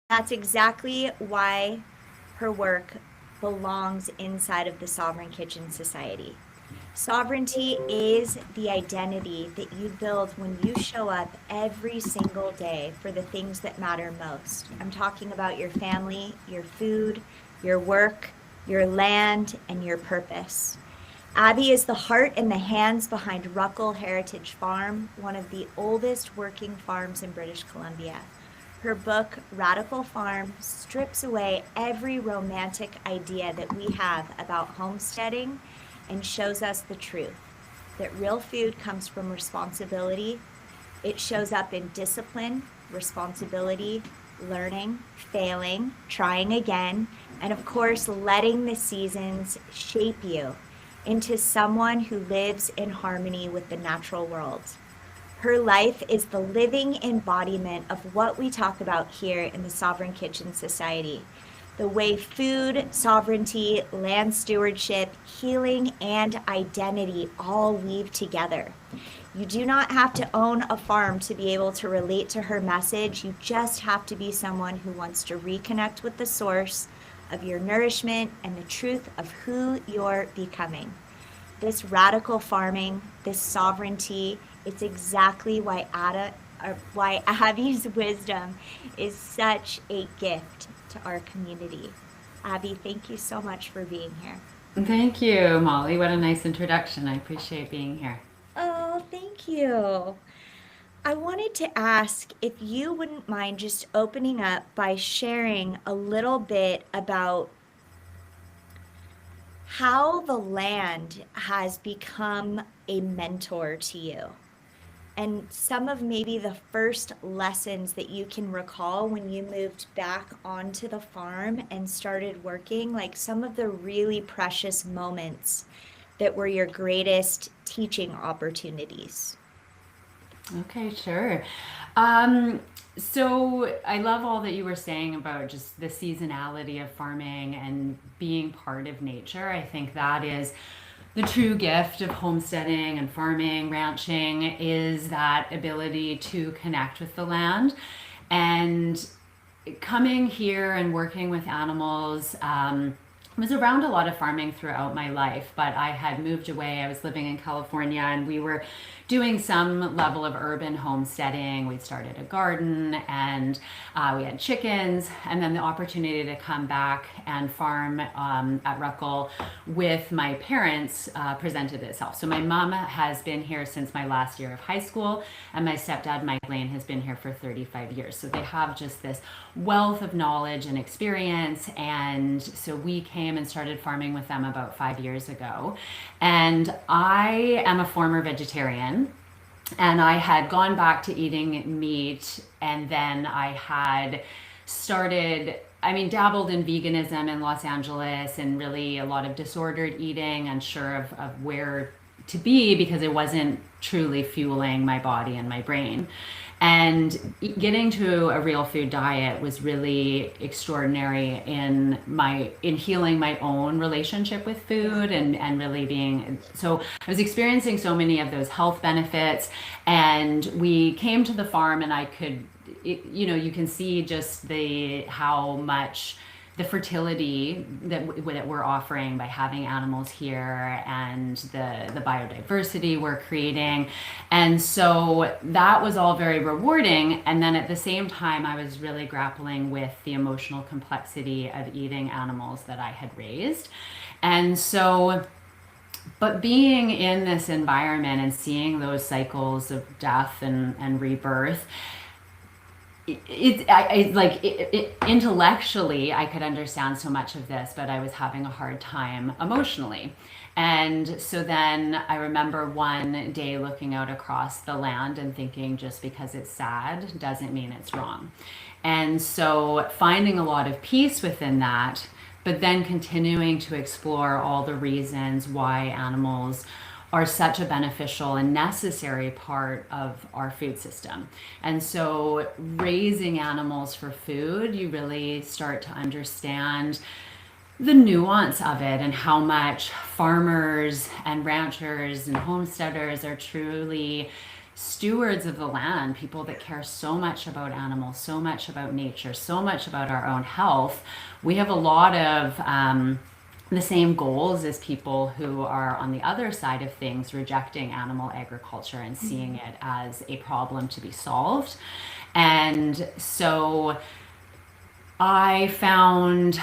That's exactly why her work belongs inside of the Sovereign Kitchen Society. Sovereignty is the identity that you build when you show up every single day for the things that matter most. I'm talking about your family, your food, your work, your land, and your purpose. Abby is the heart and the hands behind Ruckle Heritage Farm, one of the oldest working farms in British Columbia. Her book, Radical Farm, strips away every romantic idea that we have about homesteading and shows us the truth that real food comes from responsibility. It shows up in discipline, responsibility, learning, failing, trying again, and of course, letting the seasons shape you into someone who lives in harmony with the natural world. Her life is the living embodiment of what we talk about here in the Sovereign Kitchen Society. The way food, sovereignty, land stewardship, healing, and identity all weave together. You do not have to own a farm to be able to relate to her message. You just have to be someone who wants to reconnect with the source of your nourishment and the truth of who you're becoming. This radical farming, this sovereignty, it's exactly why why Abby's wisdom is such a gift to our community. Abby, thank you so much for being here. Thank you, Molly. What a nice introduction. I appreciate being here. Oh, thank you. I wanted to ask if you wouldn't mind just opening up by sharing a little bit about how the land has become a mentor to you. And some of maybe the first lessons that you can recall when you moved back onto the farm and started working, like some of the really precious moments that were your greatest teaching opportunities. Okay, sure. Um, so I love all that you were saying about just the seasonality of farming and being part of nature. I think that is the true gift of homesteading and farming, ranching, is that ability to connect with the land. And coming here and working with animals, was around a lot of farming throughout my life, but I had moved away. I was living in California and we were doing some level of urban homesteading. We'd started a garden and we had chickens, and then the opportunity to come back and farm at Ruckle with my parents presented itself. So my mom has been here since my last year of high school, and my stepdad, Mike Lane, has been here for 35 years. So they have just this wealth of knowledge and experience. And so we came and started farming with them about 5 years ago. And I am a former vegetarian, and I had gone back to eating meat, and then I had started, I mean, dabbled in veganism in Los Angeles and really a lot of disordered eating, unsure of where to be because it wasn't truly fueling my body and my brain. And getting to a real food diet was really extraordinary in healing my own relationship with food, and really being so I was experiencing so many of those health benefits. And we came to the farm, and I could, you can see just the how much the fertility that we're offering by having animals here, and the biodiversity we're creating. And so that was all very rewarding. And then at the same time, I was really grappling with the emotional complexity of eating animals that I had raised. And so, but being in this environment and seeing those cycles of death and rebirth, intellectually I could understand so much of this, but I was having a hard time emotionally. And so then I remember one day looking out across the land and thinking, just because it's sad doesn't mean it's wrong. And so finding a lot of peace within that, but then continuing to explore all the reasons why animals are such a beneficial and necessary part of our food system. And so raising animals for food, you really start to understand the nuance of it, and how much farmers and ranchers and homesteaders are truly stewards of the land, people that care so much about animals, so much about nature, so much about our own health, we have a lot of the same goals as people who are on the other side of things, rejecting animal agriculture and seeing it as a problem to be solved. And so I found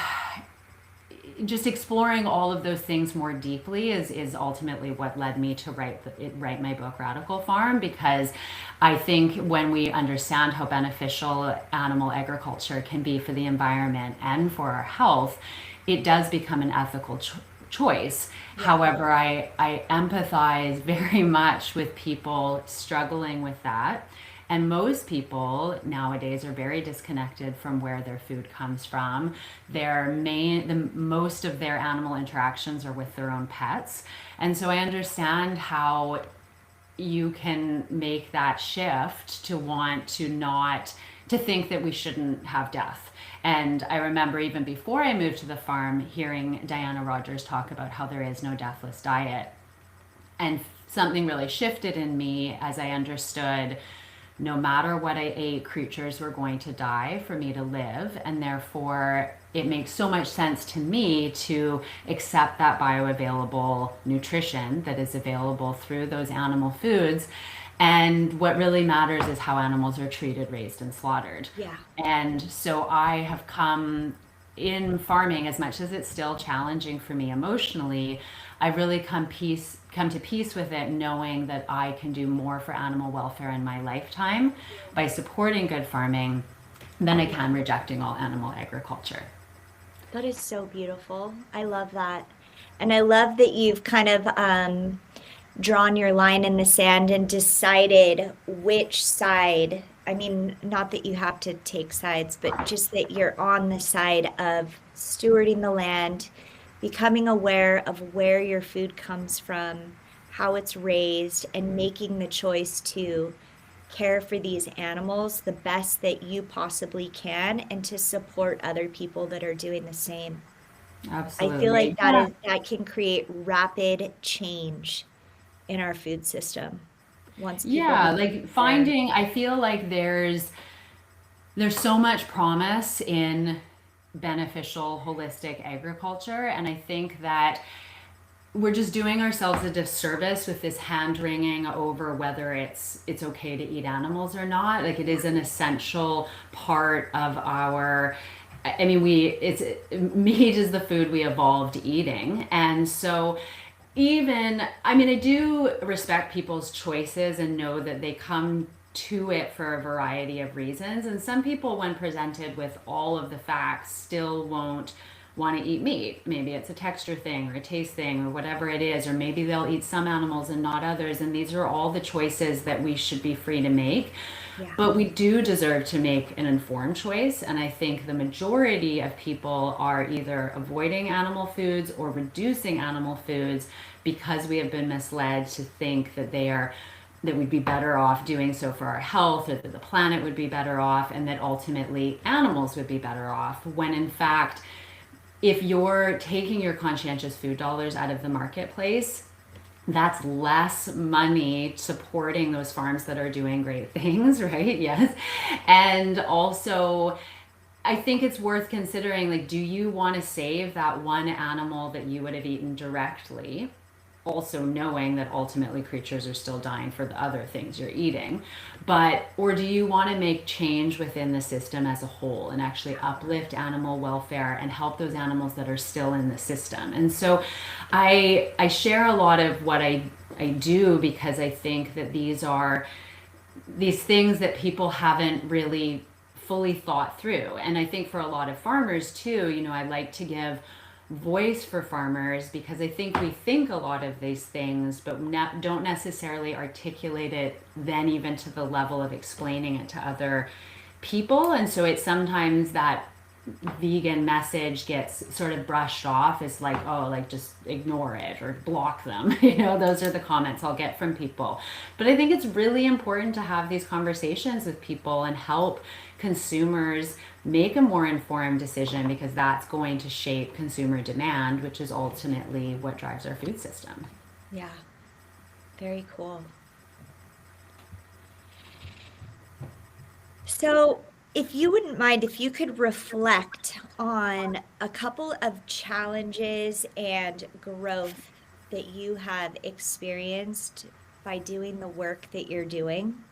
just exploring all of those things more deeply is ultimately what led me to write my book Radical Farm, because I think when we understand how beneficial animal agriculture can be for the environment and for our health, it does become an ethical choice. However, I empathize very much with people struggling with that. And most people nowadays are very disconnected from where their food comes from. Most of their animal interactions are with their own pets. And so I understand how you can make that shift to want to not, to think that we shouldn't have death. And I remember even before I moved to the farm, hearing Diana Rogers talk about how there is no deathless diet. And something really shifted in me as I understood no matter what I ate, creatures were going to die for me to live. And therefore, it makes so much sense to me to accept that bioavailable nutrition that is available through those animal foods. And what really matters is how animals are treated, raised, and slaughtered. Yeah. And so I have come in farming, as much as it's still challenging for me emotionally, I've really come to peace with it, knowing that I can do more for animal welfare in my lifetime by supporting good farming than I can rejecting all animal agriculture. That is so beautiful. I love that. And I love that you've kind of drawn your line in the sand and decided which side. I mean, not that you have to take sides, but just that you're on the side of stewarding the land, becoming aware of where your food comes from, how it's raised, and making the choice to care for these animals the best that you possibly can, and to support other people that are doing the same. I feel Absolutely. like that can create rapid change in our food system once people Yeah, become like aware. finding, I feel like there's so much promise in beneficial holistic agriculture, and I think that we're just doing ourselves a disservice with this hand wringing over whether it's okay to eat animals or not. Like, it is an essential part of our, I mean, it's meat is the food we evolved eating. And so even, I mean, I do respect people's choices and know that they come to it for a variety of reasons. And some people, when presented with all of the facts, still won't want to eat meat. Maybe it's a texture thing or a taste thing or whatever it is, or maybe they'll eat some animals and not others. And these are all the choices that we should be free to make. Yeah. But we do deserve to make an informed choice. And I think the majority of people are either avoiding animal foods or reducing animal foods because we have been misled to think that that we'd be better off doing so for our health, or that the planet would be better off, and that ultimately animals would be better off, when in fact, if you're taking your conscientious food dollars out of the marketplace, that's less money supporting those farms that are doing great things, right? Yes. And also, I think it's worth considering, like, do you want to save that one animal that you would have eaten directly, also knowing that ultimately creatures are still dying for the other things you're eating, or do you want to make change within the system as a whole and actually uplift animal welfare and help those animals that are still in the system? And so I share a lot of what I do, because I think that these are these things that people haven't really fully thought through. And I think for a lot of farmers too, I like to give voice for farmers, because I think we think a lot of these things, but don't necessarily articulate it then even to the level of explaining it to other people. And so it's sometimes that vegan message gets sort of brushed off as like, oh, like just ignore it or block them. Those are the comments I'll get from people. But I think it's really important to have these conversations with people and help consumers make a more informed decision, because that's going to shape consumer demand, which is ultimately what drives our food system. Yeah. Very cool. So, if you wouldn't mind, if you could reflect on a couple of challenges and growth that you have experienced by doing the work that you're doing,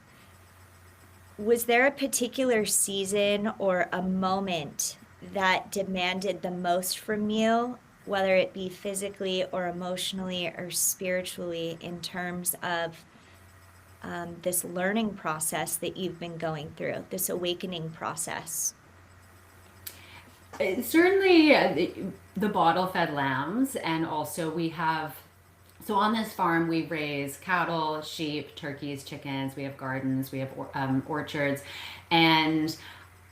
was there a particular season or a moment that demanded the most from you, whether it be physically or emotionally or spiritually, in terms of this learning process that you've been going through, this awakening process? Certainly, the bottle fed lambs, and also we have. So on this farm, we raise cattle, sheep, turkeys, chickens. We have gardens, we have orchards, and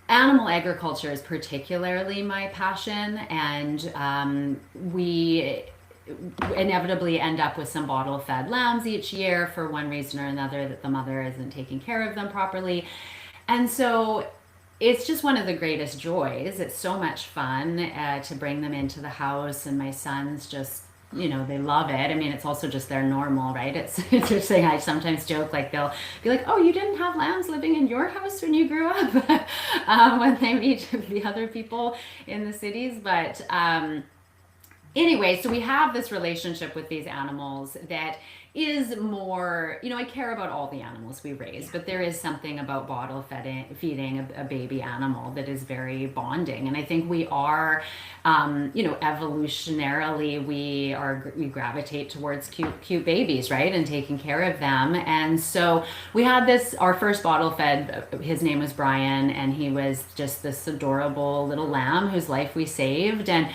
animal agriculture is particularly my passion. And we inevitably end up with some bottle fed lambs each year for one reason or another, that the mother isn't taking care of them properly. And so it's just one of the greatest joys. It's so much fun to bring them into the house, and my sons just, they love it. I mean, it's also just their normal, right? It's interesting. I sometimes joke, like, they'll be like, "Oh, you didn't have lambs living in your house when you grew up," when they meet the other people in the cities. But anyway, so we have this relationship with these animals that is more, I care about all the animals we raise, Yeah. but there is something about feeding a baby animal that is very bonding. And I think we are, evolutionarily, we gravitate towards cute babies, right? And taking care of them. And so we had our first bottle fed, his name was Brian, and he was just this adorable little lamb whose life we saved. And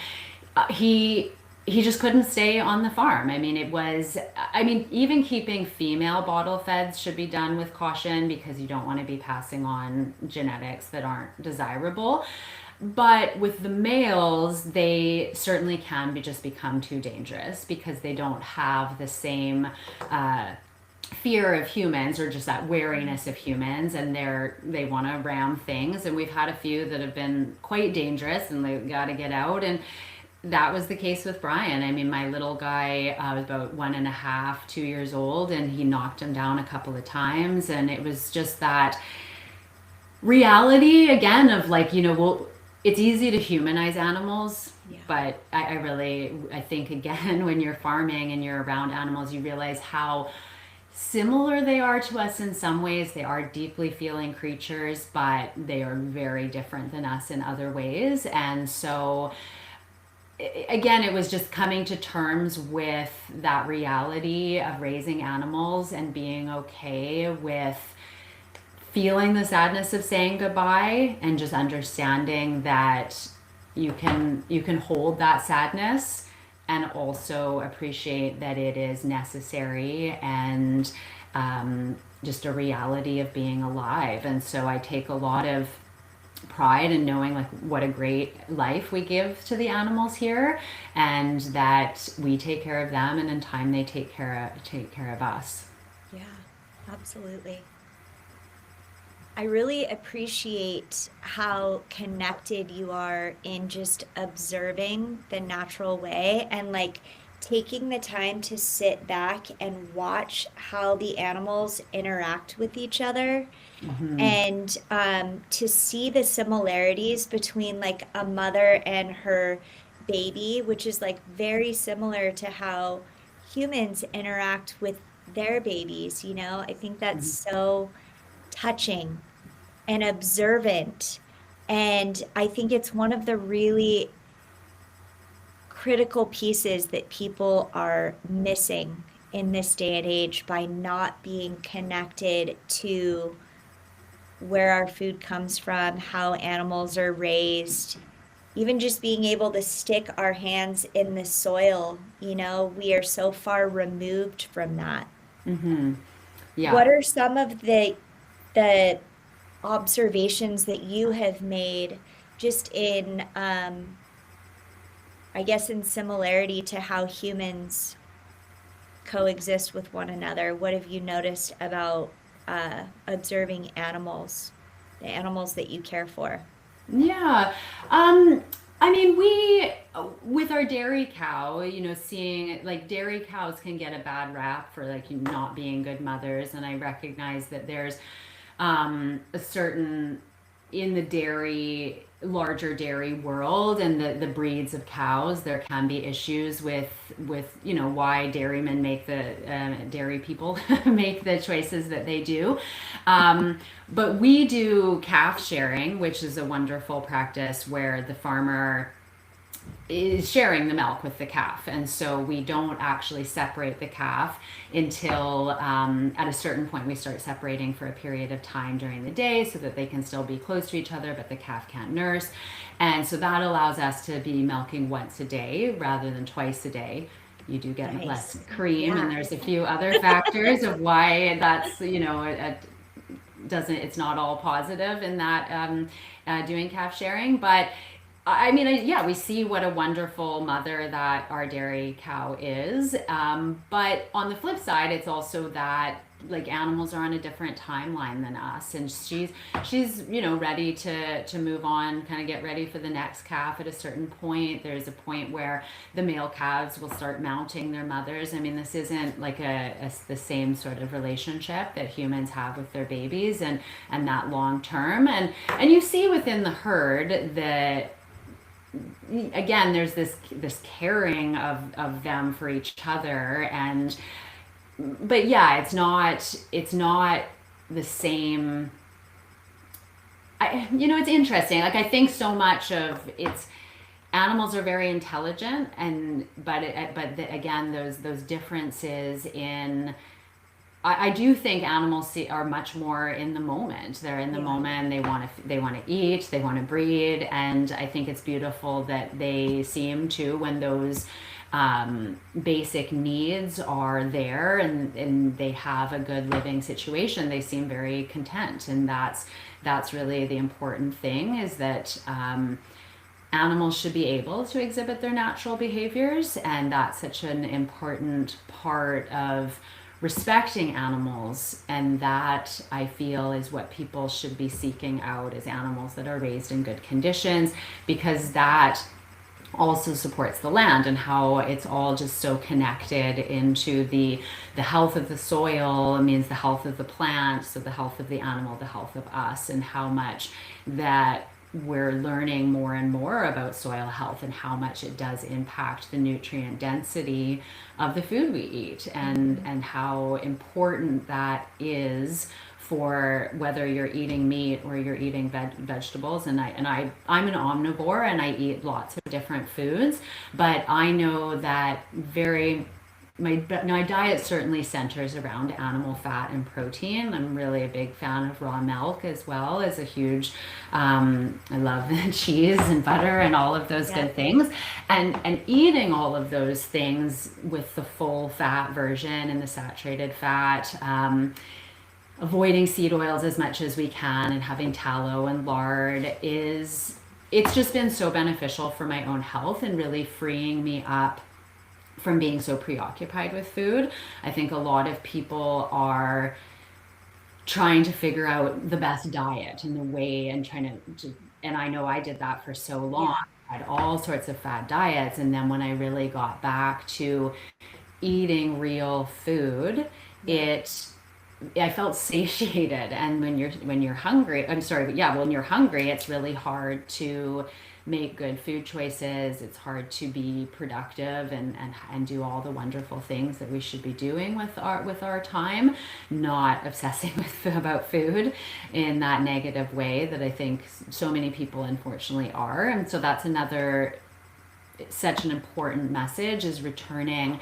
he just couldn't stay on the farm. Even keeping female bottle feds should be done with caution, because you don't want to be passing on genetics that aren't desirable. But with the males, they certainly can just become too dangerous, because they don't have the same fear of humans, or just that wariness of humans, and they want to ram things. And we've had a few that have been quite dangerous, and they got to get out. And that was the case with Brian. I mean, my little guy was about 1.5, 2 years old, and he knocked him down a couple of times. And it was just that reality again of, like, well, it's easy to humanize animals. Yeah. But I think, again, when you're farming and you're around animals, you realize how similar they are to us in some ways. They are deeply feeling creatures, but they are very different than us in other ways. And so again, it was just coming to terms with that reality of raising animals and being okay with feeling the sadness of saying goodbye, and just understanding that you can hold that sadness and also appreciate that it is necessary, and just a reality of being alive. And so I take a lot of pride in knowing, like, what a great life we give to the animals here, and that we take care of them, and in time they take care of us. Yeah, absolutely. I really appreciate how connected you are in just observing the natural way, and like taking the time to sit back and watch how the animals interact with each other, and to see the similarities between like a mother and her baby, which is like very similar to how humans interact with their babies. I think that's so touching and observant. And I think it's one of the really critical pieces that people are missing in this day and age by not being connected to where our food comes from, how animals are raised, even just being able to stick our hands in the soil. We are so far removed from that. Yeah. What are some of the observations that you have made, just in I guess in similarity to how humans coexist with one another? What have you noticed about observing animals, the animals that you care for? Yeah. We, with our dairy cow, seeing, like, dairy cows can get a bad rap for, like, not being good mothers. And I recognize that there's a certain in the larger dairy world and the breeds of cows, there can be issues with why dairymen make the dairy people make the choices that they do. But we do calf sharing, which is a wonderful practice where the farmer is sharing the milk with the calf. And so we don't actually separate the calf until at a certain point we start separating for a period of time during the day so that they can still be close to each other, but the calf can't nurse. And so that allows us to be milking once a day rather than twice a day. You do get less cream, and there's a few other factors of why that's, it's not all positive in that doing calf sharing. But I mean, yeah, we see what a wonderful mother that our dairy cow is. But on the flip side, it's also that like animals are on a different timeline than us, and she's ready to move on, kind of get ready for the next calf at a certain point. There's a point where the male calves will start mounting their mothers. I mean, this isn't like the same sort of relationship that humans have with their babies, and that long term, and you see within the herd that again there's this caring of them for each other. And but yeah, it's not the same. It's interesting, like I think so much of it's animals are very intelligent, and again those differences in I do think animals are much more in the moment. They're in the moment. They want to eat. They want to breed, and I think it's beautiful that they seem to, when those basic needs are there and they have a good living situation, they seem very content, and that's really the important thing. Is that animals should be able to exhibit their natural behaviors, and that's such an important part of respecting animals. And that I feel is what people should be seeking out, as animals that are raised in good conditions, because that also supports the land and how it's all just so connected into the health of the soil means the health of the plant, so the health of the animal, the health of us, and how much that we're learning more and more about soil health and how much it does impact the nutrient density of the food we eat, and how important that is for whether you're eating meat or you're eating vegetables. And I'm an omnivore and I eat lots of different foods, but I know that my diet certainly centers around animal fat and protein. I'm really a big fan of raw milk as well as a huge, I love cheese and butter and all of those good things. And eating all of those things with the full fat version and the saturated fat, avoiding seed oils as much as we can, and having tallow and lard it's just been so beneficial for my own health and really freeing me up from being so preoccupied with food. I think a lot of people are trying to figure out the best diet and the way, and trying to and I know I did that for so long. I had all sorts of fad diets, and then when I really got back to eating real food, I felt satiated. And when you're hungry, I'm sorry, but yeah, when you're hungry, it's really hard to make good food choices. It's hard to be productive and do all the wonderful things that we should be doing with our time, not obsessing about food in that negative way that I think so many people unfortunately are. And so that's such an important message, is returning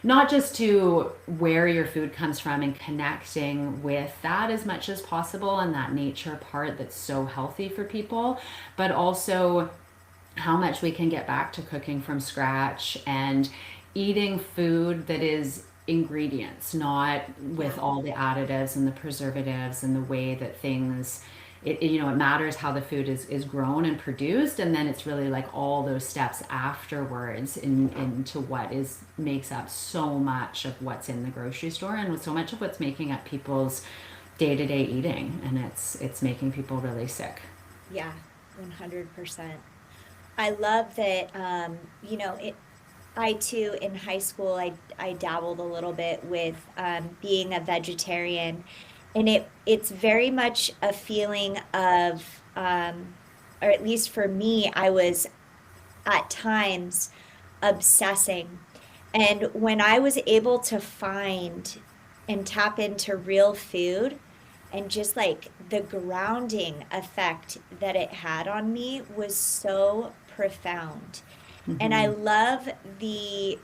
not just to where your food comes from and connecting with that as much as possible, and that nature part that's so healthy for people, but also how much we can get back to cooking from scratch and eating food that is ingredients, not with all the additives and the preservatives and the way that things it matters how the food is grown and produced, and then it's really like all those steps afterwards into what makes up so much of what's in the grocery store and so much of what's making up people's day-to-day eating, and it's making people really sick. Yeah, 100%. I love that. I too, in high school, I dabbled a little bit with being a vegetarian. And it's very much a feeling of, or at least for me, I was at times obsessing. And when I was able to find and tap into real food and just like the grounding effect that it had on me was so profound. And I love the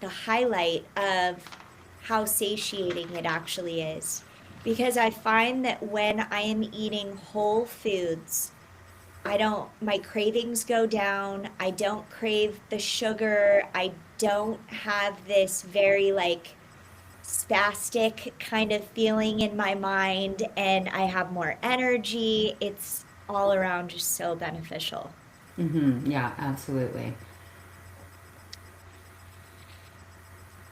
highlight of how satiating it actually is. Because I find that when I am eating whole foods, my cravings go down. I don't crave the sugar. I don't have this very like spastic kind of feeling in my mind, and I have more energy. It's all around just so beneficial. Yeah, absolutely.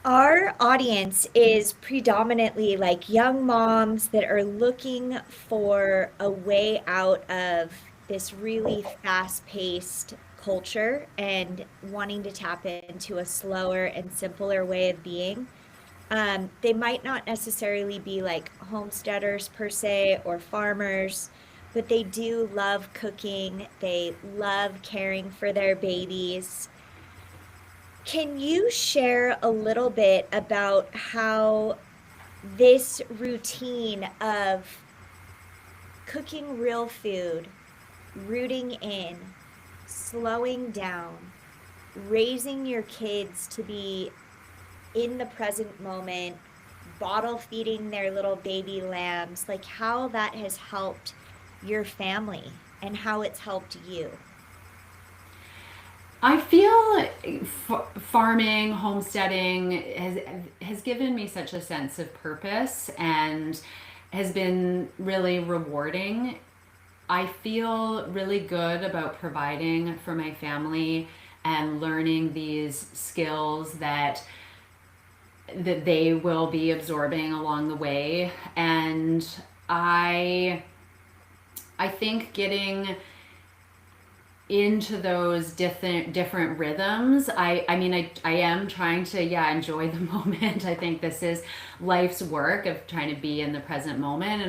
Our audience is predominantly like young moms that are looking for a way out of this really fast-paced culture and wanting to tap into a slower and simpler way of being. They might not necessarily be like homesteaders per se or farmers, but they do love cooking. They love caring for their babies. Can you share a little bit about how this routine of cooking real food, rooting in, slowing down, raising your kids to be in the present moment, bottle feeding their little baby lambs, like how that has helped your family and how it's helped you? I feel farming, homesteading has given me such a sense of purpose and has been really rewarding. I feel really good about providing for my family and learning these skills that they will be absorbing along the way. And I I think getting into those different rhythms, I mean, I am trying to, yeah, enjoy the moment. I think this is life's work of trying to be in the present moment.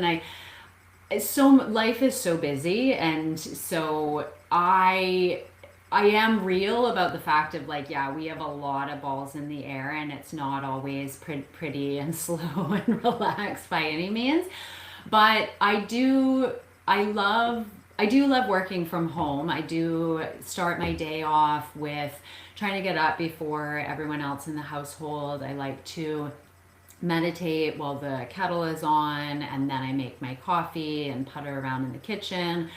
And so life is so busy, and so I am real about the fact of like, yeah, we have a lot of balls in the air, and it's not always pretty and slow and relaxed by any means. But I do love working from home. I do start my day off with trying to get up before everyone else in the household. I like to meditate while the kettle is on, and then I make my coffee and putter around in the kitchen.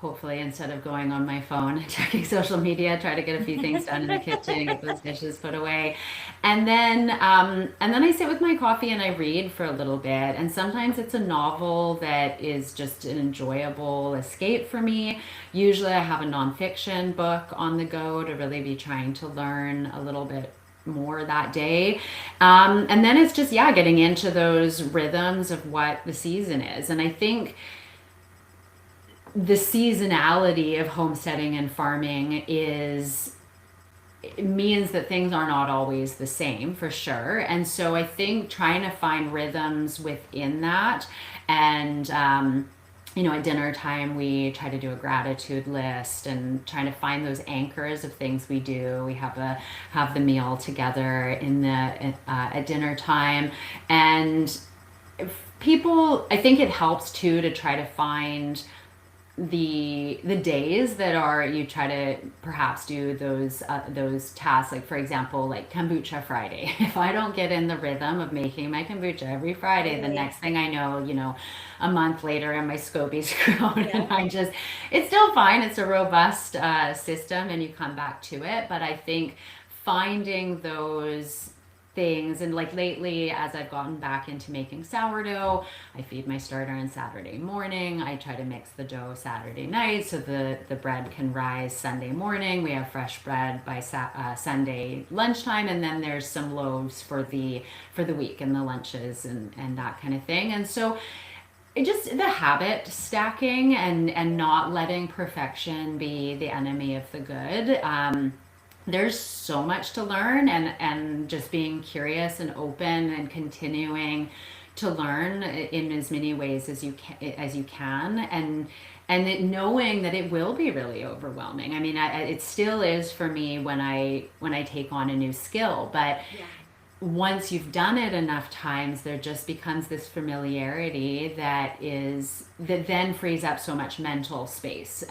Hopefully, instead of going on my phone and checking social media, try to get a few things done in the kitchen, get those dishes put away, and then I sit with my coffee and I read for a little bit. And sometimes it's a novel that is just an enjoyable escape for me. Usually, I have a nonfiction book on the go to really be trying to learn a little bit more that day. And then it's just, yeah, getting into those rhythms of what the season is. And I think the seasonality of homesteading and farming is it means that things are not always the same for sure. And so I think trying to find rhythms within that, and at dinner time we try to do a gratitude list and trying to find those anchors of things we do. We have the meal together in the at dinner time. And people, I think it helps too to try to find the days that are, you try to perhaps do those tasks, like for example, like kombucha Friday. If I don't get in the rhythm of making my kombucha every Friday, the Totally. next thing I know, a month later and my scoby's grown, and Yeah. it's still fine. It's a robust system, and you come back to it. But I think finding those things, and like lately, as I've gotten back into making sourdough, I feed my starter on Saturday morning. I try to mix the dough Saturday night so the bread can rise Sunday morning. We have fresh bread by Sunday lunchtime, and then there's some loaves for the week and the lunches and that kind of thing. And so it just, the habit stacking, and not letting perfection be the enemy of the good. There's so much to learn, and just being curious and open and continuing to learn in as many ways as you can, and knowing that it will be really overwhelming. I mean, it still is for me when I take on a new skill, but Yeah. once you've done it enough times, there just becomes this familiarity that then frees up so much mental space.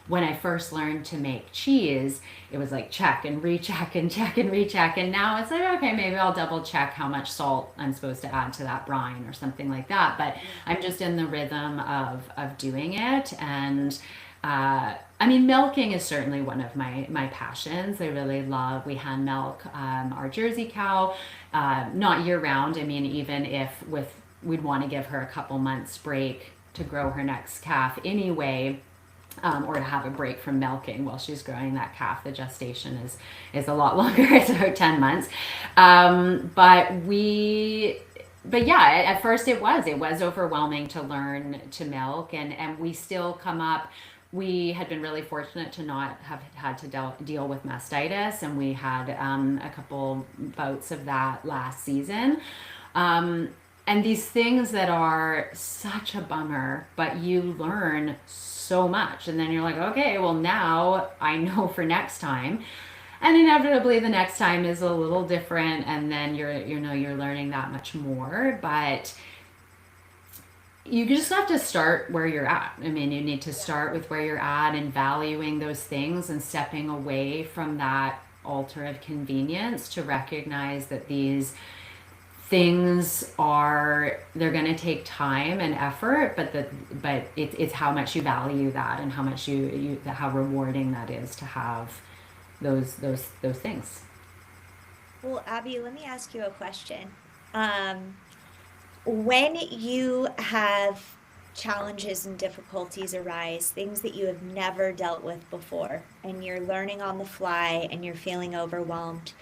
When I first learned to make cheese, it was like check and recheck and check and recheck, and now it's like, okay, maybe I'll double check how much salt I'm supposed to add to that brine or something like that. But I'm just in the rhythm of doing it, and I mean, milking is certainly one of my passions. I really love, we hand milk our Jersey cow, not year round. I mean, even if we'd want to give her a couple months break to grow her next calf anyway, or to have a break from milking while she's growing that calf. The gestation is a lot longer. It's about 10 months. But yeah, at first it was overwhelming to learn to milk, and we still come up. We had been really fortunate to not have had to deal with mastitis, and we had a couple bouts of that last season. And these things that are such a bummer, but you learn so much, and then you're like, okay, well now I know for next time. And inevitably the next time is a little different, and then you're learning that much more. But you just have to start where you're at. I mean, you need to start with where you're at and valuing those things and stepping away from that altar of convenience to recognize that these things they're going to take time and effort, but it's how much you value that, and how much how rewarding that is to have those things. Well, Abby, let me ask you a question. When you have challenges and difficulties arise, things that you have never dealt with before, and you're learning on the fly and you're feeling overwhelmed,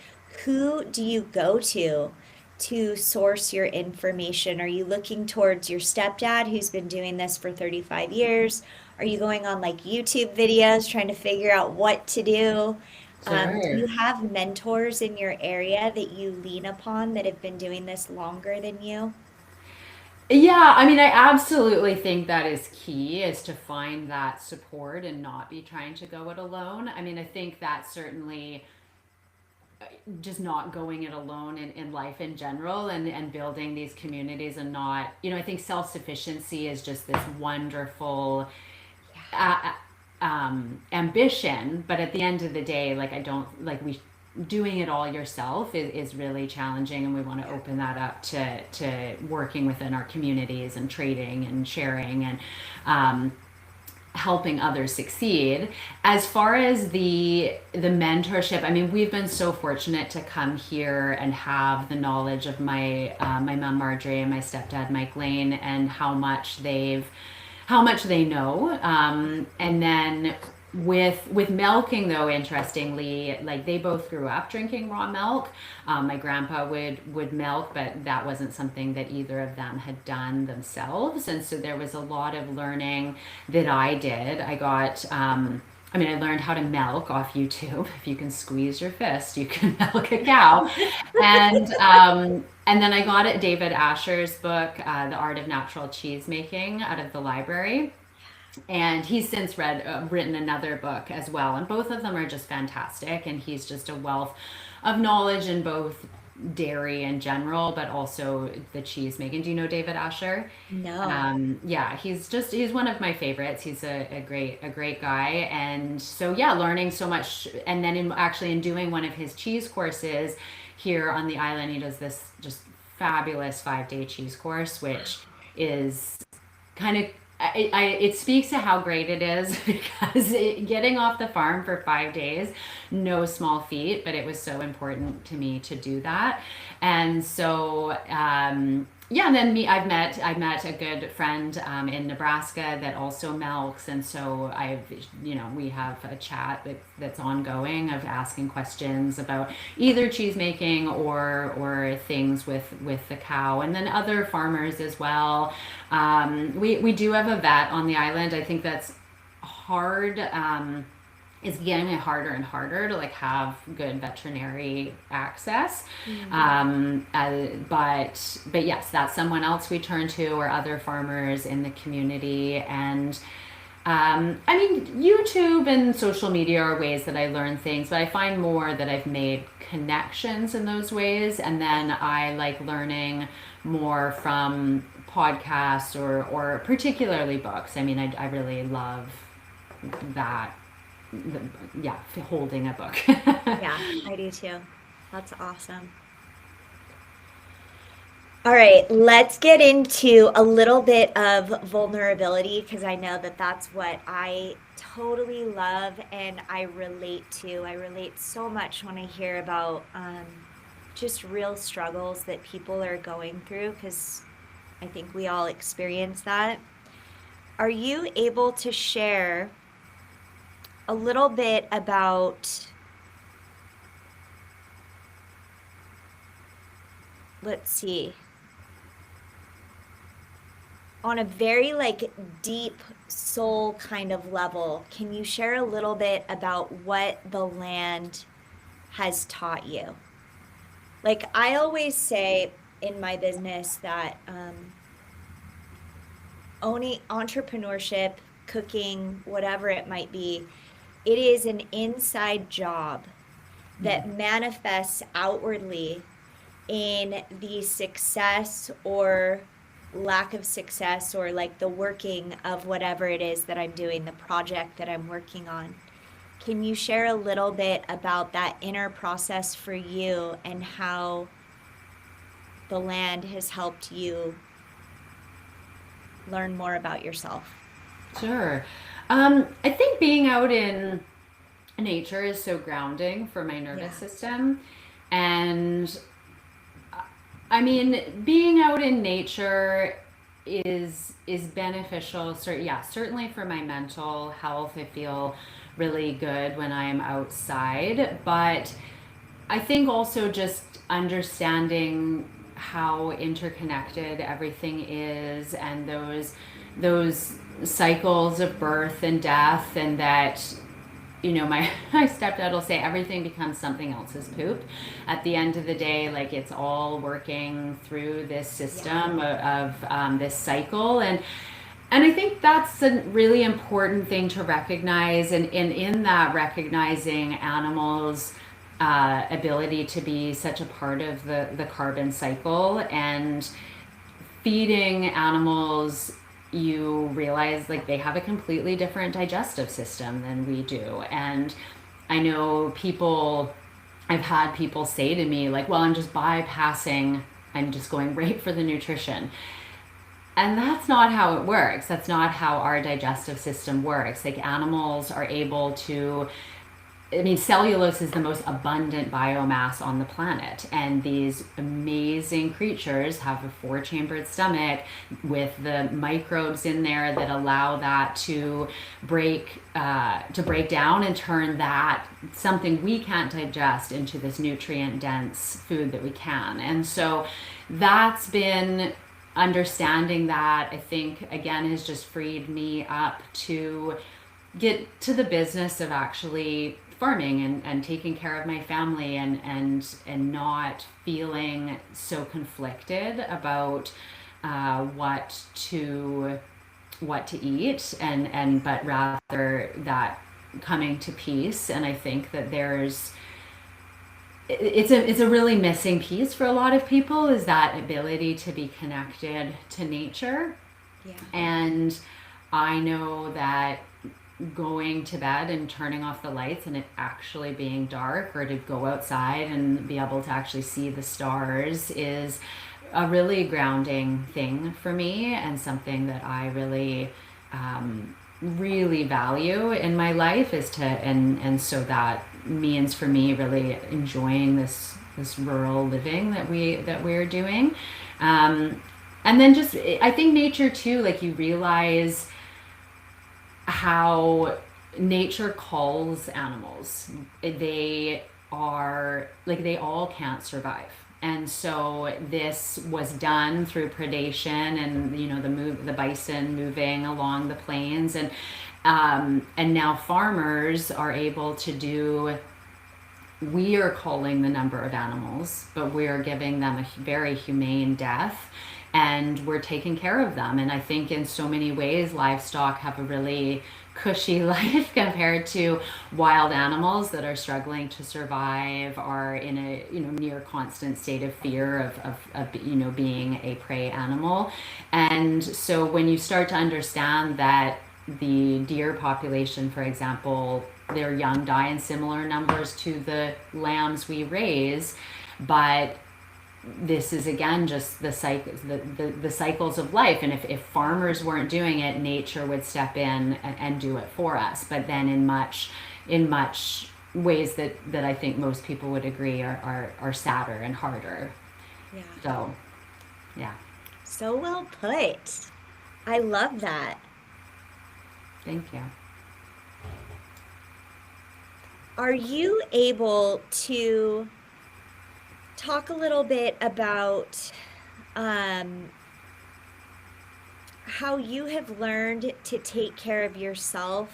who do you go to source your information? Are you looking towards your stepdad who's been doing this for 35 years? Are you going on like YouTube videos trying to figure out what to do? Do Sure. you have mentors in your area that you lean upon that have been doing this longer than you? Yeah, I mean, I absolutely think that is key, is to find that support and not be trying to go it alone. I mean, I think that certainly just not going it alone in life in general, and building these communities, and not, I think self-sufficiency is just this wonderful Yeah. uh, ambition, but at the end of the day, like, I don't like we doing it all yourself is really challenging, and we want to open that up to working within our communities and trading and sharing, and um, helping others succeed. As far as the mentorship, I mean, we've been so fortunate to come here and have the knowledge of my mom Marjorie and my stepdad Mike Lane, and how much they know. And then with milking, though, interestingly, like, they both grew up drinking raw milk. My grandpa would milk, but that wasn't something that either of them had done themselves, and so there was a lot of learning that I did. I mean, I learned how to milk off YouTube. If you can squeeze your fist, you can milk a cow. And then I got at David Asher's book, The Art of Natural Cheese Making, out of the library. And he's since written another book as well, and both of them are just fantastic. And he's just a wealth of knowledge in both dairy in general, but also the cheese making. Do you know David Asher? No. Yeah, he's one of my favorites. He's a great guy, and so yeah, learning so much. And then in doing one of his cheese courses here on the island, he does this just fabulous 5-day cheese course, which is kind of, it speaks to how great it is because getting off the farm for 5 days, no small feat, but it was so important to me to do that. And so, yeah, and then I've met a good friend in Nebraska that also milks, and so we have a chat that's ongoing, of asking questions about either cheese making or things with the cow, and then other farmers as well. We do have a vet on the island. I think that's hard. is getting it harder and harder to like have good veterinary access. But yes, that's someone else we turn to, or other farmers in the community. And I mean, YouTube and social media are ways that I learn things, but I find more that I've made connections in those ways. And then I like learning more from podcasts or particularly books. I mean, I really love that. Yeah, holding a book. Yeah, I do too. That's awesome. All right, let's get into a little bit of vulnerability because I know that that's what I totally love and I relate to. I relate so much when I hear about just real struggles that people are going through because I think we all experience that. Are you able to share a little bit about, let's see, on a very like deep soul kind of level, can you share a little bit about what the land has taught you? Like I always say in my business that owning entrepreneurship, cooking, whatever it might be, it is an inside job that manifests outwardly in the success or lack of success or like the working of whatever it is that I'm doing, the project that I'm working on. Can you share a little bit about that inner process for you and how the land has helped you learn more about yourself? Sure. I think being out in nature is so grounding for my nervous Yeah. system. And I mean, being out in nature is beneficial. Yeah, certainly for my mental health. I feel really good when I'm outside, but I think also just understanding how interconnected everything is, and those cycles of birth and death, and that my my stepdad will say everything becomes something else's poop at the end of the day. Like it's all working through this system of this cycle. And I think that's a really important thing to recognize, and in that, recognizing animals ability to be such a part of the carbon cycle. And feeding animals, you realize like they have a completely different digestive system than we do. And I know I've had people say to me like, well, I'm just going right for the nutrition. And that's not how it works. That's not how our digestive system works. Like animals are able to, I mean, cellulose is the most abundant biomass on the planet. And these amazing creatures have a 4-chambered stomach with the microbes in there that allow that to break down and turn that something we can't digest into this nutrient dense food that we can. And so that's been understanding that, I think, again, has just freed me up to get to the business of actually farming and taking care of my family, and not feeling so conflicted about what to eat, but rather that coming to peace. And I think that it's a really missing piece for a lot of people, is that ability to be connected to nature. Yeah. And I know that going to bed and turning off the lights and it actually being dark, or to go outside and be able to actually see the stars, is a really grounding thing for me, and something that I really really value in my life. And so that means for me really enjoying this rural living that we're doing. And then just, I think nature too, like you realize how nature calls animals. They are like, they all can't survive. And so this was done through predation, and the bison moving along the plains, And now farmers are able to do, we are culling the number of animals, but we are giving them a very humane death, and we're taking care of them. And I think in so many ways, livestock have a really cushy life compared to wild animals that are struggling to survive, are in a near constant state of fear of being a prey animal. And so when you start to understand that the deer population, for example, their young die in similar numbers to the lambs we raise, but this is again just the cycle, the cycles of life. And if farmers weren't doing it, nature would step in and do it for us. But then in much ways that I think most people would agree are sadder and harder. Yeah. So yeah, So well put. I love that. thank you. Are you able to talk a little bit about um, how you have learned to take care of yourself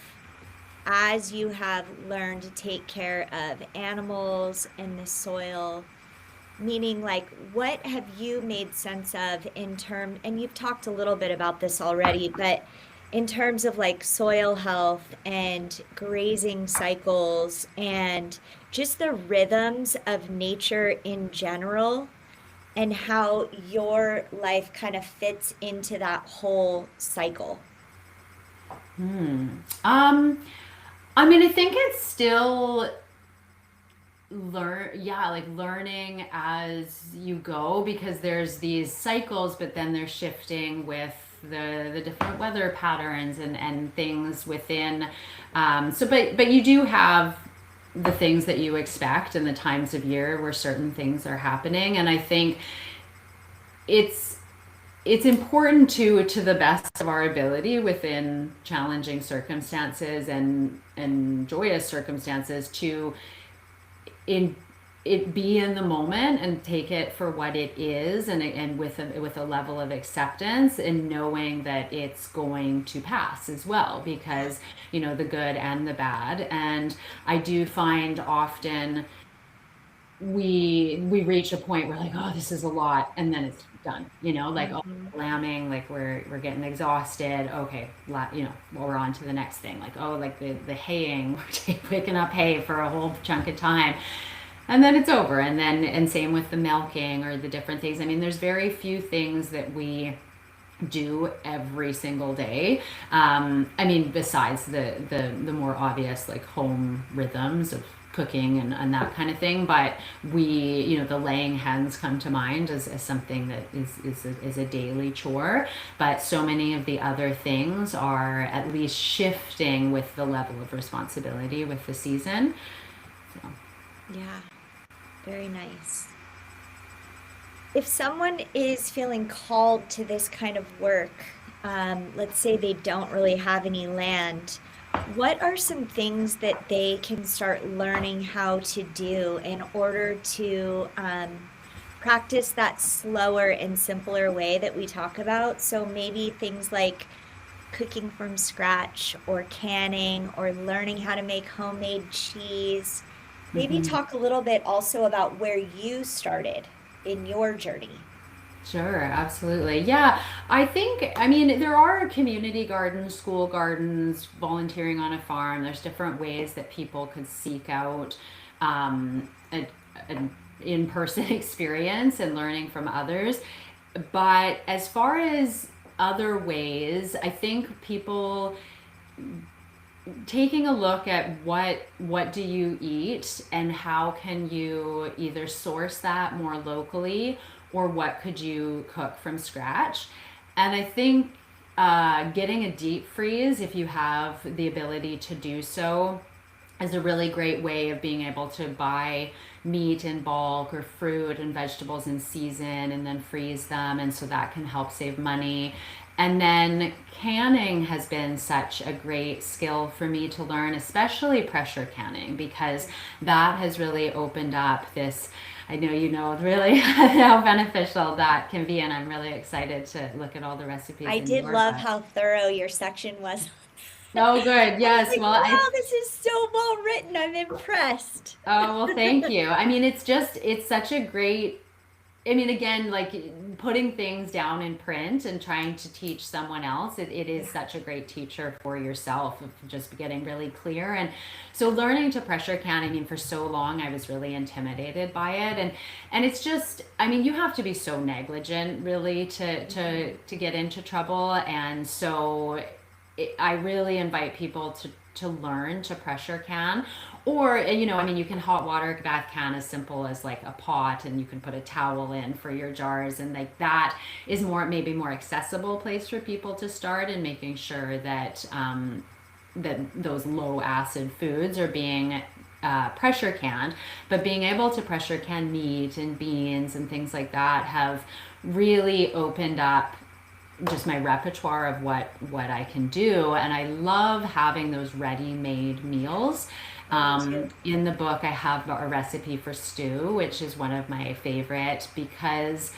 as you have learned to take care of animals and the soil? Meaning, like, what have you made sense of in term, and you've talked a little bit about this already, but in terms of like soil health and grazing cycles and just the rhythms of nature in general, and how your life kind of fits into that whole cycle. Um, I mean, I think it's still learning as you go, because there's these cycles, but then they're shifting with the different weather patterns and things within. But you do have the things that you expect and the times of year where certain things are happening, and I think it's it's important to the best of our ability within challenging circumstances and joyous circumstances to in it be in the moment and take it for what it is, and with a level of acceptance, and knowing that it's going to pass as well, because the good and the bad. And I do find often we reach a point where, like, oh, this is a lot, and then it's done, like, oh, Hmm. lambing, like we're getting exhausted, okay, well, we're on to the next thing, like, oh, like the haying, we're picking up hay for a whole chunk of time, and then it's over. And same with the milking or the different things. I mean, there's very few things that we do every single day. I mean, besides the more obvious, like, home rhythms of cooking and that kind of thing. But the laying hens come to mind as something that is a daily chore. But so many of the other things are at least shifting with the level of responsibility with the season. So. Yeah, very nice. If someone is feeling called to this kind of work, let's say they don't really have any land, what are some things that they can start learning how to do in order to practice that slower and simpler way that we talk about? So maybe things like cooking from scratch or canning or learning how to make homemade cheese. Maybe Mhm. talk a little bit also about where you started in your journey. Sure, absolutely. Yeah, I mean, there are community gardens, school gardens, volunteering on a farm. There's different ways that people could seek out an in-person experience and learning from others. But as far as other ways, I think people taking a look at what do you eat, and how can you either source that more locally, or what could you cook from scratch. And I think getting a deep freeze, if you have the ability to do so, is a really great way of being able to buy meat in bulk or fruit and vegetables in season and then freeze them. And so that can help save money. And then canning has been such a great skill for me to learn, especially pressure canning, because that has really opened up this. I know really how beneficial that can be, and I'm really excited to look at all the recipes I in did your love book. how thorough your section was. Oh, good. I was Yes. like, Well, wow, this is so well written. I'm impressed. oh, well, thank you. I mean, it's such a great, I mean, again, like putting things down in print and trying to teach someone else, it is Yeah. such a great teacher for yourself of just getting really clear. And so learning to pressure can, I mean, for so long I was really intimidated by it. And it's just, I mean, you have to be so negligent really to get into trouble. And so I really invite people to learn to pressure can, or I mean, you can hot water bath can as simple as like a pot, and you can put a towel in for your jars, and like that is more, maybe more accessible place for people to start, and making sure that that those low acid foods are being pressure canned. But being able to pressure can meat and beans and things like that have really opened up just my repertoire of what I can do. And I love having those ready-made meals. I do too. In the book, I have a recipe for stew, which is one of my favorite because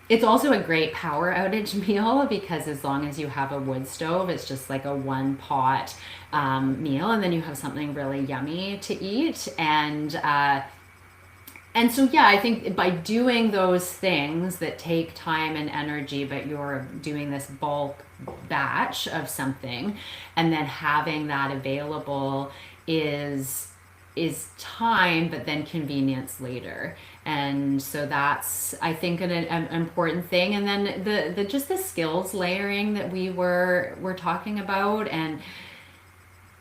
it's also a great power outage meal, because as long as you have a wood stove, it's just like a one pot meal, and then you have something really yummy to eat. And so, yeah, I think by doing those things that take time and energy, but you're doing this bulk batch of something, and then having that available is time, but then convenience later. And so that's, I think, an important thing. And then the just the skills layering that we were talking about. And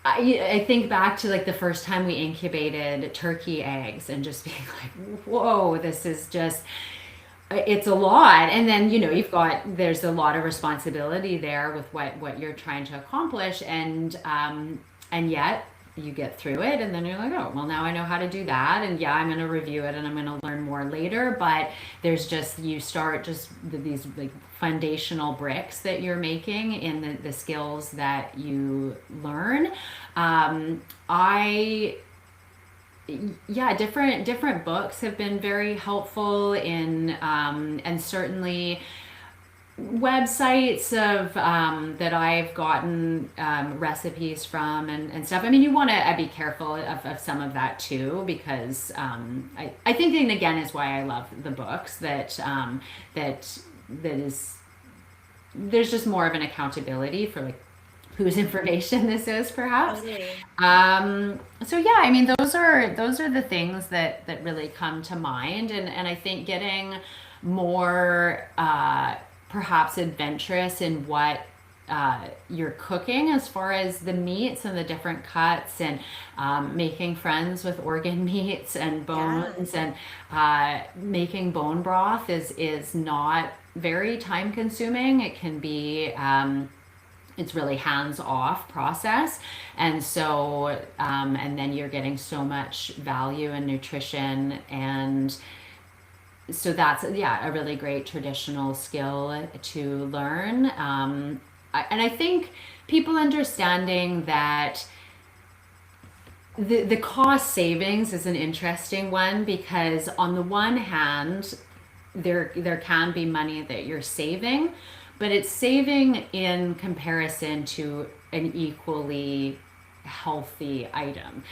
I think back to like the first time we incubated turkey eggs and just being like, whoa, this is just, it's a lot. And then, there's a lot of responsibility there with what you're trying to accomplish. And yet you get through it, and then you're like, oh, well, now I know how to do that. And yeah, I'm going to review it and I'm going to learn more later. But there's just, you start just these like foundational bricks that you're making in the skills that you learn. I Yeah, different books have been very helpful in, and certainly websites of that I've gotten recipes from, and stuff. I mean, you want to be careful of some of that too, because I think, and again, is why I love the books, that is, there's just more of an accountability for like whose information this is, perhaps. Totally. So yeah, I mean, those are the things that really come to mind. And I think getting more perhaps adventurous in what you're cooking, as far as the meats and the different cuts, and making friends with organ meats and Yeah. bones, and making bone broth is not very time consuming. It can be, it's really hands off process. And so, and then you're getting so much value and nutrition. And so that's, yeah, a really great traditional skill to learn. And I think people understanding that the cost savings is an interesting one, because on the one hand, there can be money that you're saving, but it's saving in comparison to an equally healthy item.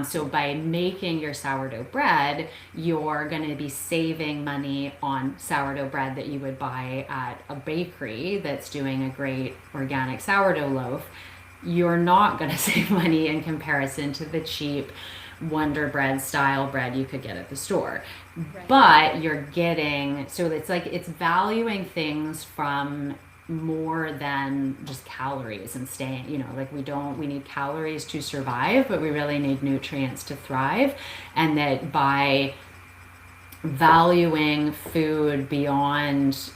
So by making your sourdough bread, you're going to be saving money on sourdough bread that you would buy at a bakery that's doing a great organic sourdough loaf. You're not going to save money in comparison to the cheap Wonder Bread style bread you could get at the store. Right. But you're getting, so it's like it's valuing things from more than just calories, and staying, like we need calories to survive, but we really need nutrients to thrive. And that by valuing food beyond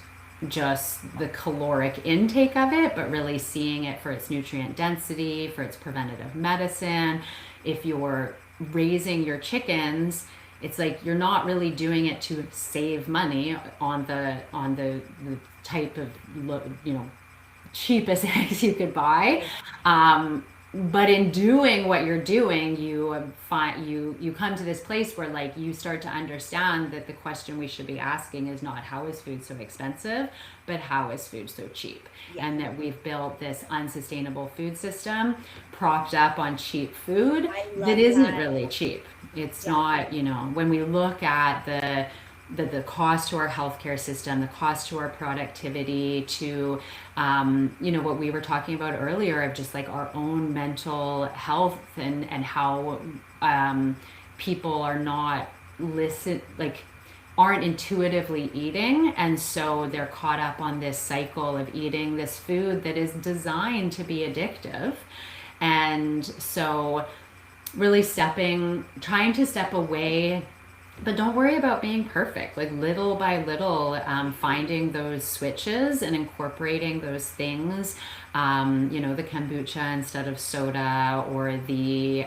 just the caloric intake of it, but really seeing it for its nutrient density, for its preventative medicine. If you're raising your chickens, it's like you're not really doing it to save money on the type of cheapest eggs you could buy. Right. but in doing what you're doing, you find you come to this place where like you start to understand that the question we should be asking is not how is food so expensive, but how is food so cheap? Yeah. And that we've built this unsustainable food system propped up on cheap food I that love isn't that. really cheap. It's Yeah. not, when we look at the cost to our healthcare system, the cost to our productivity, to what we were talking about earlier of just like our own mental health and how people are not listen like aren't intuitively eating, and so they're caught up on this cycle of eating this food that is designed to be addictive. And so really trying to step away, but don't worry about being perfect. Like little by little, finding those switches and incorporating those things. The kombucha instead of soda, or the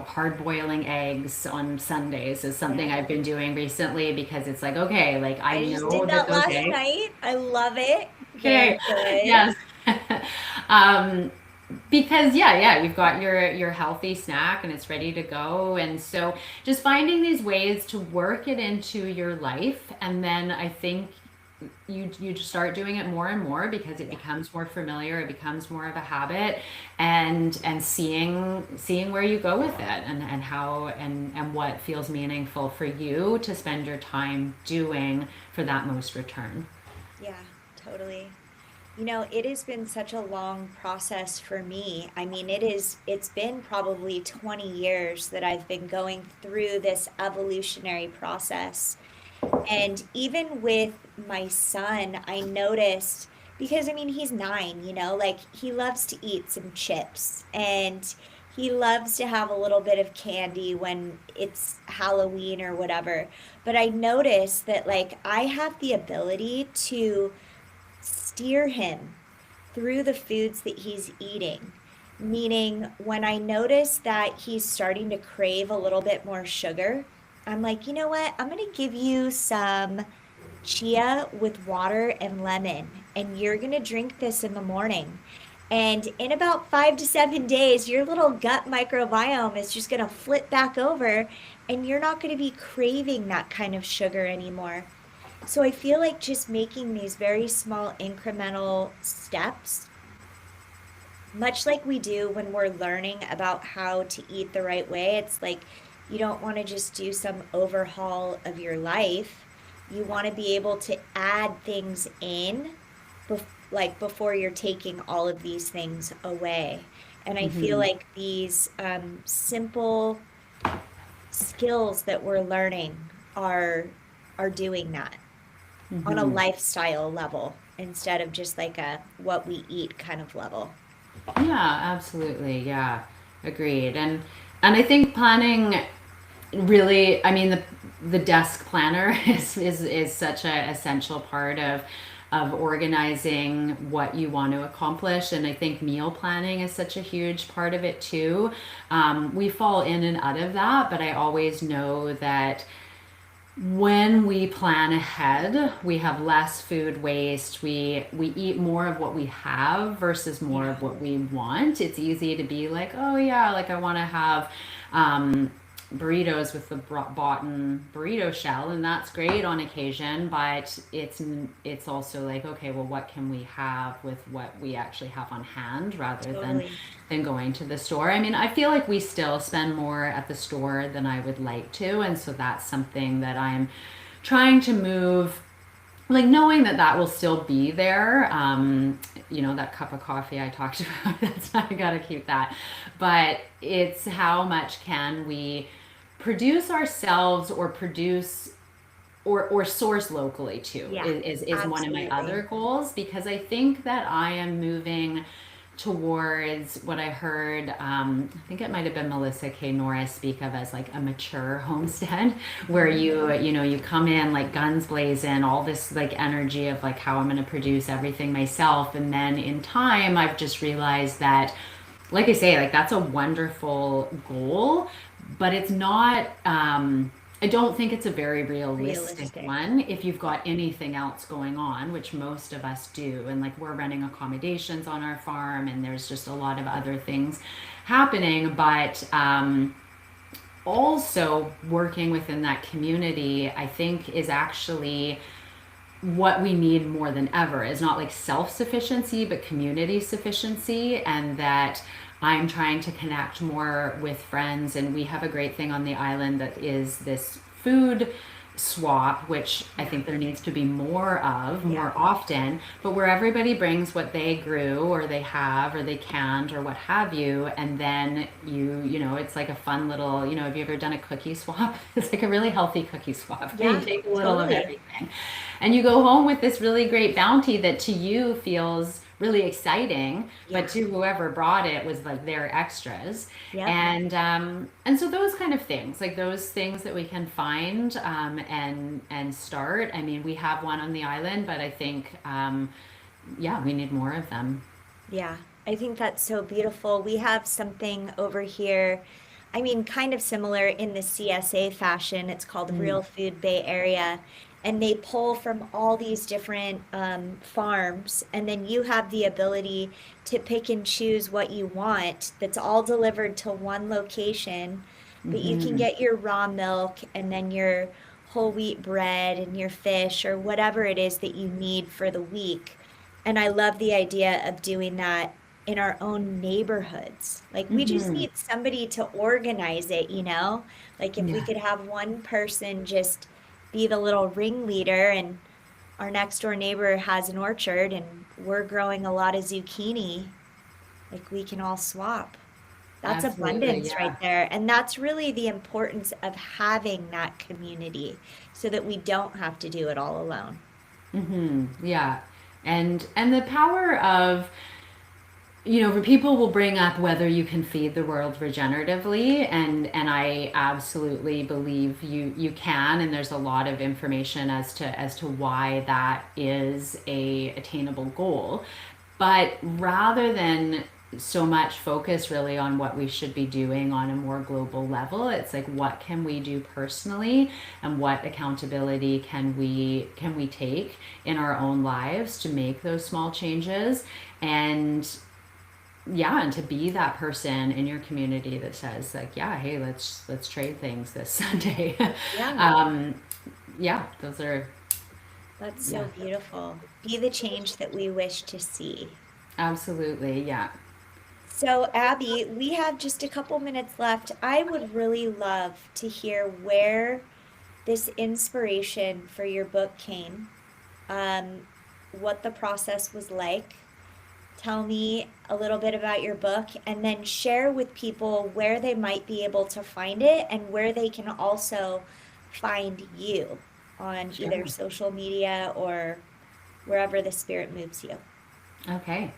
hard boiling eggs on Sundays is something Yeah. I've been doing recently, because it's like, okay, like I I just know did that that those last eggs. night. I love it. Okay. Very good. Yes. um, because yeah, you've got your healthy snack and it's ready to go. And so just finding these ways to work it into your life, and then I think you just start doing it more and more because it Yeah. becomes more familiar, it becomes more of a habit, and seeing where you go with it, and how and what feels meaningful for you to spend your time doing for that most return. Yeah, totally. It has been such a long process for me. I mean, it's been probably 20 years that I've been going through this evolutionary process. And even with my son, I noticed, because I mean, he's 9, like he loves to eat some chips and he loves to have a little bit of candy when it's Halloween or whatever. But I noticed that like I have the ability to steer him through the foods that he's eating. Meaning, when I notice that he's starting to crave a little bit more sugar, I'm like, you know what? I'm going to give you some chia with water and lemon, and you're going to drink this in the morning. And in about 5 to 7 days, your little gut microbiome is just going to flip back over, and you're not going to be craving that kind of sugar anymore. So I feel like just making these very small incremental steps, much like we do when we're learning about how to eat the right way, it's like you don't want to just do some overhaul of your life. You want to be able to add things in like before you're taking all of these things away. And I feel Hmm. like these simple skills that we're learning are doing that on a Hmm. lifestyle level instead of just like a what we eat kind of level. Yeah, absolutely. Yeah, agreed. And I think planning really, I mean, the desk planner is such a essential part of organizing what you want to accomplish. And I think meal planning is such a huge part of it too. We fall in and out of that, but I always know that when we plan ahead, we have less food waste. We eat more of what we have versus more Yeah, of what we want. It's easy to be like, oh yeah, like I want to have um, burritos with the bought burrito shell, and that's great on occasion. But it's also like, okay, well, what can we have with what we actually have on hand, rather totally. than going to the store. I mean, I feel like we still spend more at the store than I would like to. And so that's something that I'm trying to move, like knowing that that will still be there. That cup of coffee I talked about, that's I got to keep that. But it's how much can we produce ourselves, or produce or source locally too, Yeah, is one of my absolutely. other goals, because I think that I am moving towards what I heard. I think it might have been Melissa K. Norris speak of as like a mature homestead, where Mhm. you come in like guns blazing, all this like energy of like how I'm going to produce everything myself, and then in time I've just realized that, like I say, like that's a wonderful goal, but it's not. I don't think it's a very realistic Realistic. one if you've got anything else going on, which most of us do. And like we're running accommodations on our farm, and there's just a lot of other things happening. But also working within that community, I think is actually what we need more than ever is not like self-sufficiency but community sufficiency, and that I'm trying to connect more with friends, and we have a great thing on the island that is this food swap, which I think there needs to be more of Yeah. more often, but where everybody brings what they grew or they have or they canned or what have you, and then you know, it's like a fun little, you know, have you ever done a cookie swap? It's like a really healthy cookie swap. You Yeah, take a little of totally. everything and you go home with this really great bounty that to you feels really exciting, but Yeah. to whoever brought it was like their extras. Yep. And so those kind of things, like those things that we can find, and start. I mean, we have one on the island, but I think yeah, we need more of them. Yeah, I think that's so beautiful. We have something over here, I mean, kind of similar in the CSA fashion. It's called Mm. Real Food Bay Area. And they pull from all these different farms. And then you have the ability to pick and choose what you want. That's all delivered to one location. But you can Hmm. get your raw milk and then your whole wheat bread and your fish or whatever it is that you need for the week. And I love the idea of doing that in our own neighborhoods. Like we just Hmm. need somebody to organize it, you know? Like if we Yeah, could have one person just be the little ringleader, and our next door neighbor has an orchard and we're growing a lot of zucchini, like we can all swap. That's absolutely. abundance right Yeah. there. And that's really the importance of having that community so that we don't have to do it all alone. Hmm. Yeah. And the power of, you know, people will bring up whether you can feed the world regeneratively, and I absolutely believe you can, and there's a lot of information as to why that is a attainable goal. But rather than so much focus really on what we should be doing on a more global level, it's like what can we do personally, and what accountability can we take in our own lives to make those small changes. And yeah, and to be that person in your community that says like, yeah, hey, let's trade things this Sunday. Yeah. um yeah, those are, That's yeah, so beautiful. Be the change that we wish to see. absolutely, yeah. So, Abby, we have just a couple minutes left. I would really love to hear where this inspiration for your book came, what the process was like. Tell me a little bit about your book, and then share with people where they might be able to find it and where they can also find you on either Sure. social media or wherever the spirit moves you. Okay.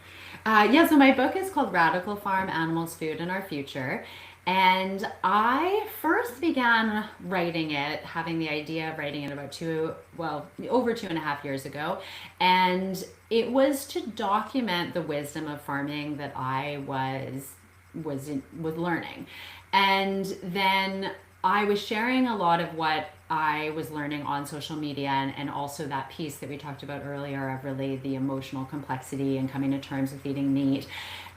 Yeah, so my book is called Radical Farm Animals, Food, and Our Future. And I first began writing it, having the idea of writing it about over 2.5 years ago. And it was to document the wisdom of farming that I was learning. And then I was sharing a lot of what I was learning on social media, and also that piece that we talked about earlier of really the emotional complexity and coming to terms with eating meat.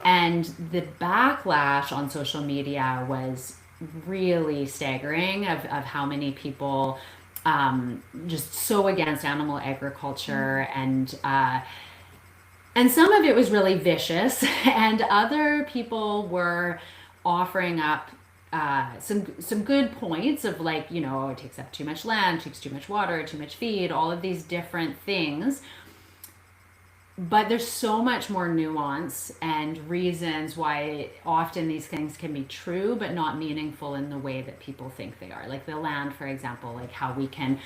And the backlash on social media was really staggering of how many people just so against animal agriculture, Mm. and some of it was really vicious, and other people were offering up some good points of like, you know, it takes up too much land, takes too much water, too much feed, all of these different things. But there's so much more nuance and reasons why often these things can be true but not meaningful in the way that people think they are. Like the land, for example, like how we can,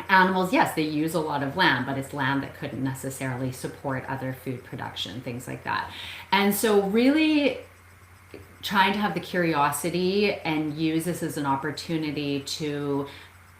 animals, yes, they use a lot of land, but it's land that couldn't necessarily support other food production, things like that. And so really trying to have the curiosity and use this as an opportunity to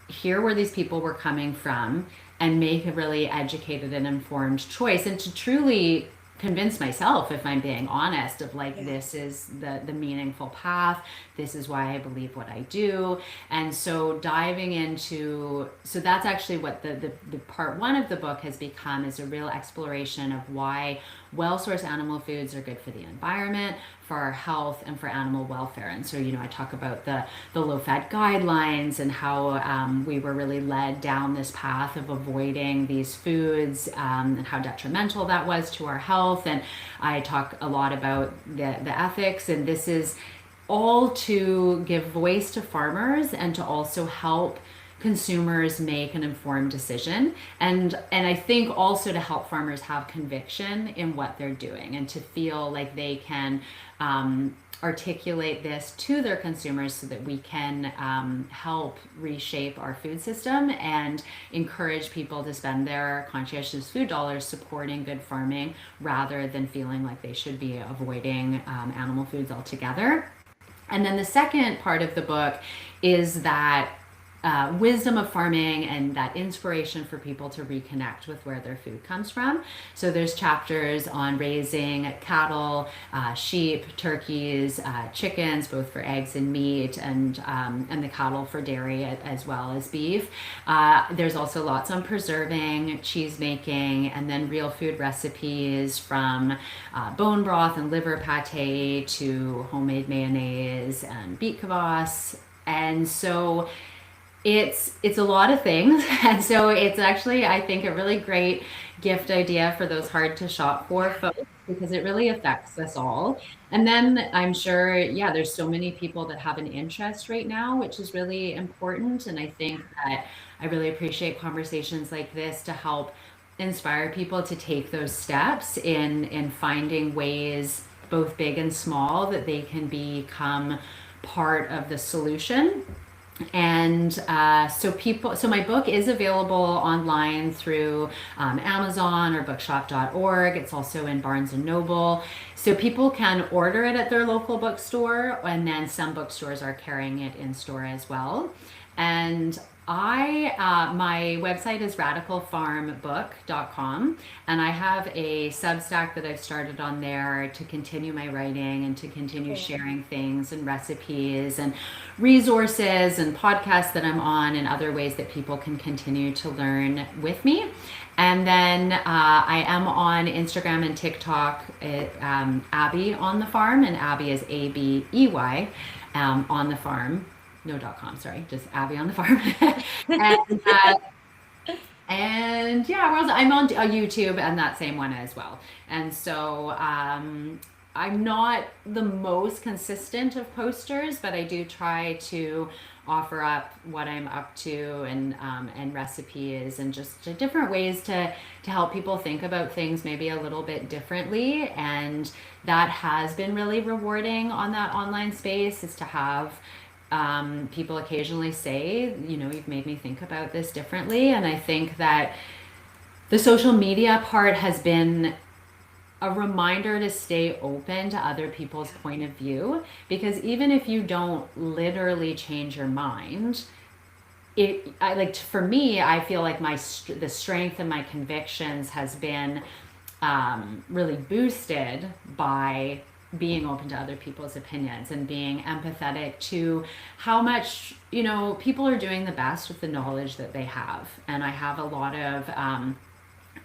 hear where these people were coming from and make a really educated and informed choice, and to truly convince myself, if I'm being honest, of like, Yeah. this is the meaningful path. This is why I believe what I do. And so diving into, so that's actually what the part one of the book has become, is a real exploration of why well-sourced animal foods are good for the environment, for our health, and for animal welfare. And so, I talk about the low-fat guidelines and how we were really led down this path of avoiding these foods, and how detrimental that was to our health. And I talk a lot about the ethics, and this is all to give voice to farmers and to also help consumers make an informed decision, and I think also to help farmers have conviction in what they're doing, and to feel like they can articulate this to their consumers, so that we can help reshape our food system and encourage people to spend their conscientious food dollars supporting good farming, rather than feeling like they should be avoiding animal foods altogether. And then the second part of the book is that wisdom of farming, and that inspiration for people to reconnect with where their food comes from. So there's chapters on raising cattle, sheep, turkeys, chickens, both for eggs and meat, and the cattle for dairy as well as beef. There's also lots on preserving, cheese making, and then real food recipes, from bone broth and liver pate to homemade mayonnaise and beet kvass. And so it's a lot of things. And so it's actually, I think, a really great gift idea for those hard to shop for folks, because it really affects us all. And then I'm sure, yeah, there's so many people that have an interest right now, which is really important. And I think that I really appreciate conversations like this to help inspire people to take those steps in finding ways, both big and small, that they can become part of the solution. And so my book is available online through Amazon or bookshop.org. It's also in Barnes and Noble. So people can order it at their local bookstore, and then some bookstores are carrying it in store as well. And my website is radicalfarmbook.com, and I have a Substack that I've started on there to continue my writing and to continue sharing things and recipes and resources and podcasts that I'm on, and other ways that people can continue to learn with me. And then I am on Instagram and TikTok at Abby on the Farm, and Abby is ABEY, on the farm. No.com, sorry, just Abby on the Farm. And yeah, I'm on YouTube, and that same one as well. And so I'm not the most consistent of posters, but I do try to offer up what I'm up to, and recipes, and just different ways to help people think about things maybe a little bit differently. And that has been really rewarding on that online space, is to have people occasionally say, you've made me think about this differently. And I think that the social media part has been a reminder to stay open to other people's point of view, because even if you don't literally change your mind, for me, I feel like the strength of my convictions has been really boosted by being open to other people's opinions, and being empathetic to how much, people are doing the best with the knowledge that they have. And I have a lot of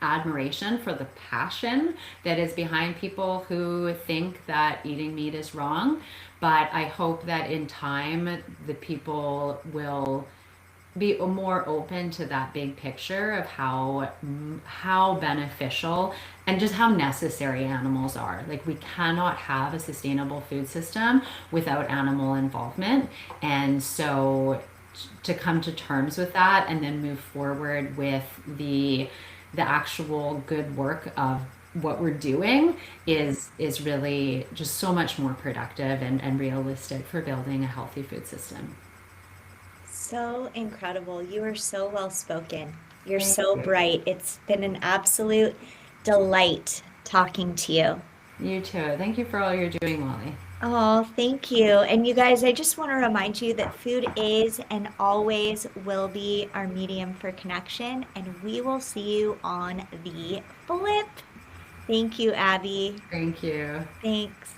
admiration for the passion that is behind people who think that eating meat is wrong. But I hope that in time, the people will be more open to that big picture of how beneficial and just how necessary animals are. Like, we cannot have a sustainable food system without animal involvement. And so to come to terms with that, and then move forward with the actual good work of what we're doing, is really just so much more productive and realistic for building a healthy food system. So incredible. You are so well spoken. You're Thank so you. bright. It's been an absolute delight talking to you. You too. Thank you for all you're doing, Molly. Oh, thank you. And you guys, I just want to remind you that food is and always will be our medium for connection. And we will see you on the flip. Thank you, Abby. Thank you. Thanks.